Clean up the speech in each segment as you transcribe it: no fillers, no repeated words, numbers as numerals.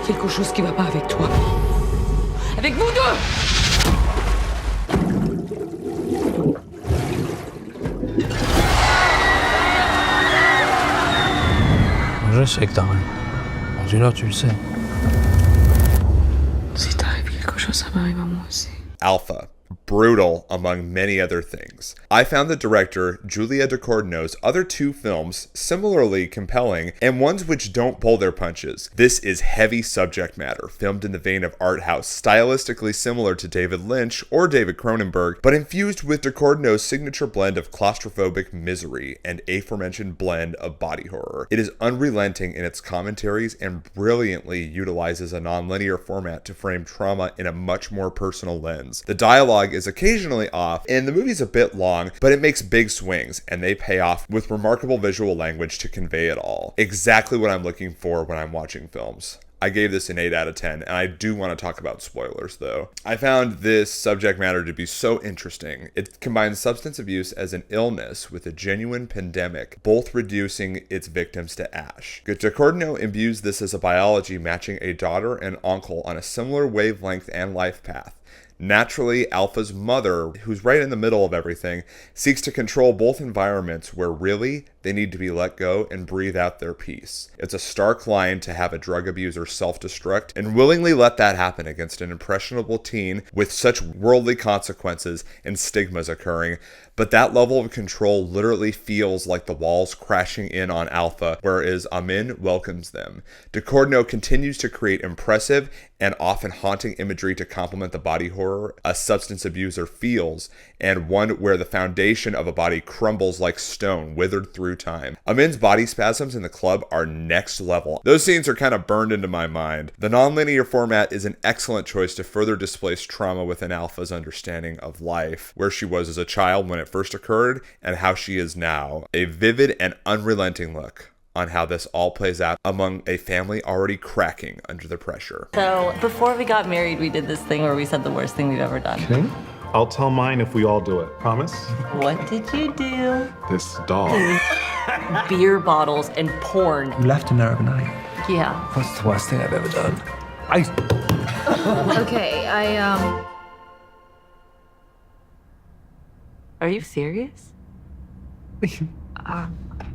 Quelque chose qui va pas avec toi. Avec vous deux! Je sais que t'as rien. Rendu là, tu le sais. Si t'arrive quelque chose, ça m'arrive à moi aussi. Alpha. Brutal, among many other things. I found the director, Julia Ducournau's other two films similarly compelling, and ones which don't pull their punches. This is heavy subject matter, filmed in the vein of art house, stylistically similar to David Lynch or David Cronenberg, but infused with Ducournau's signature blend of claustrophobic misery and aforementioned blend of body horror. It is unrelenting in its commentaries and brilliantly utilizes a non-linear format to frame trauma in a much more personal lens. The dialogue is occasionally off, and the movie's a bit long, but it makes big swings, and they pay off with remarkable visual language to convey it all. Exactly what I'm looking for when I'm watching films. I gave this an 8 out of 10, and I do want to talk about spoilers, though. I found this subject matter to be so interesting. It combines substance abuse as an illness with a genuine pandemic, both reducing its victims to ash. Ducournau imbues this as a biology matching a daughter and uncle on a similar wavelength and life path. Naturally, Alpha's mother, who's right in the middle of everything, seeks to control both environments where really they need to be let go and breathe out their peace. It's a stark line to have a drug abuser self-destruct and willingly let that happen against an impressionable teen with such worldly consequences and stigmas occurring, but that level of control literally feels like the walls crashing in on Alpha, whereas Amin welcomes them. Ducournau continues to create impressive and often haunting imagery to complement the body horror a substance abuser feels, and one where the foundation of a body crumbles like stone, withered through time. Amin's body spasms in the club are next level. Those scenes are kind of burned into my mind. The nonlinear format is an excellent choice to further displace trauma within Alpha's understanding of life, where she was as a child when it first occurred, and how she is now. A vivid and unrelenting look on how this all plays out among a family already cracking under the pressure. So, before we got married, we did this thing where we said the worst thing we've ever done. Okay. I'll tell mine if we all do it. Promise? What did you do? This dog. Beer bottles and porn. You left an Arab night. Yeah. What's the worst thing I've ever done? Okay, Are you serious?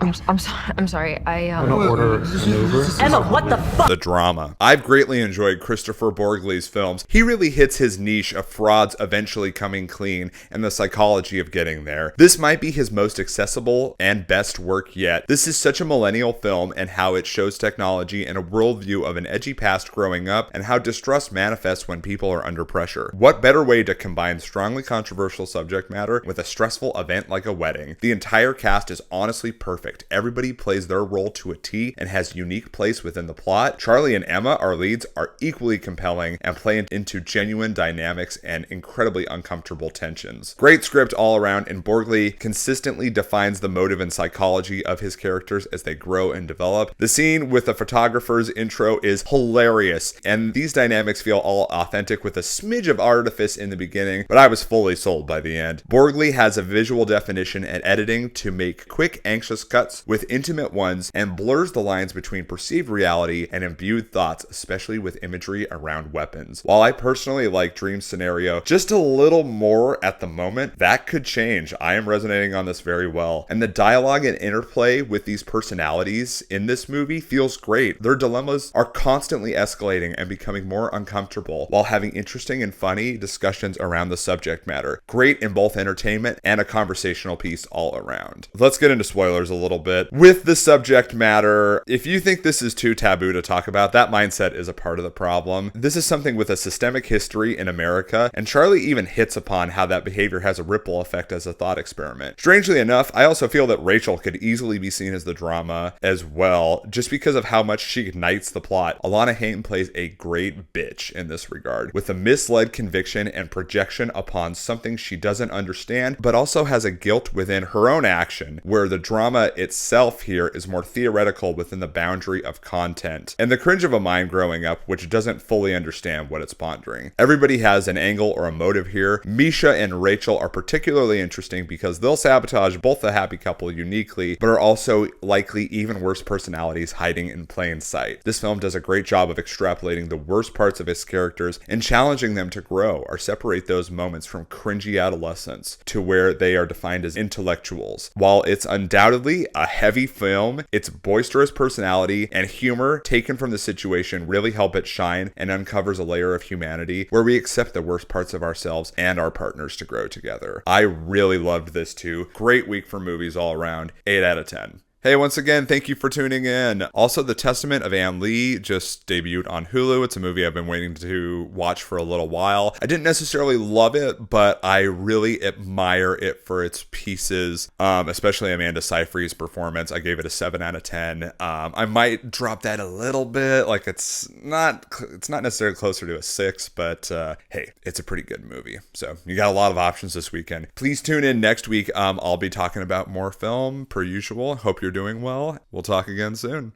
I'm sorry. Order an Uber. Emma, what the fuck? The drama. I've greatly enjoyed Christopher Borgly's films. He really hits his niche of frauds eventually coming clean and the psychology of getting there. This might be his most accessible and best work yet. This is such a millennial film, and how it shows technology and a worldview of an edgy past growing up, and how distrust manifests when people are under pressure. What better way to combine strongly controversial subject matter with a stressful event like a wedding? The entire cast is honestly perfect. Everybody plays their role to a T and has unique place within the plot. Charlie and Emma, our leads, are equally compelling and play into genuine dynamics and incredibly uncomfortable tensions. Great script all around, and Borgly consistently defines the motive and psychology of his characters as they grow and develop. The scene with the photographer's intro is hilarious, and these dynamics feel all authentic with a smidge of artifice in the beginning, but I was fully sold by the end. Borgly has a visual definition and editing to make quick, anxious cuts with intimate ones, and blurs the lines between perceived reality and imbued thoughts, especially with imagery around weapons. While I personally like Dream's scenario just a little more at the moment, that could change. I am resonating on this very well. And the dialogue and interplay with these personalities in this movie feels great. Their dilemmas are constantly escalating and becoming more uncomfortable, while having interesting and funny discussions around the subject matter. Great in both entertainment and a conversational piece all around. Let's get into spoilers a little bit. With the subject matter, if you think this is too taboo to talk about, that mindset is a part of the problem. This is something with a systemic history in America, and Charlie even hits upon how that behavior has a ripple effect as a thought experiment. Strangely enough, I also feel that Rachel could easily be seen as the drama as well, just because of how much she ignites the plot. Alana Haim plays a great bitch in this regard, with a misled conviction and projection upon something she doesn't understand, but also has a guilt within her own action, where the drama drama itself here is more theoretical within the boundary of content, and the cringe of a mind growing up which doesn't fully understand what it's pondering. Everybody has an angle or a motive here. Misha and Rachel are particularly interesting because they'll sabotage both the happy couple uniquely, but are also likely even worse personalities hiding in plain sight. This film does a great job of extrapolating the worst parts of its characters and challenging them to grow or separate those moments from cringy adolescence to where they are defined as intellectuals. While it's undoubtedly a heavy film, its boisterous personality and humor taken from the situation really help it shine and uncovers a layer of humanity where we accept the worst parts of ourselves and our partners to grow together. I really loved this too. Great week for movies all around. 8 out of 10. Hey, once again, thank you for tuning in. Also, The Testament of Anne Lee just debuted on Hulu. It's a movie I've been waiting to watch for a little while. I didn't necessarily love it, but I really admire it for its pieces, especially Amanda Seyfried's performance. I gave it a 7 out of 10. I might drop that a little bit. Like, it's not necessarily closer to a 6, but hey, it's a pretty good movie. So you got a lot of options this weekend. Please tune in next week. I'll be talking about more film per usual. Hope you're doing well. We'll talk again soon.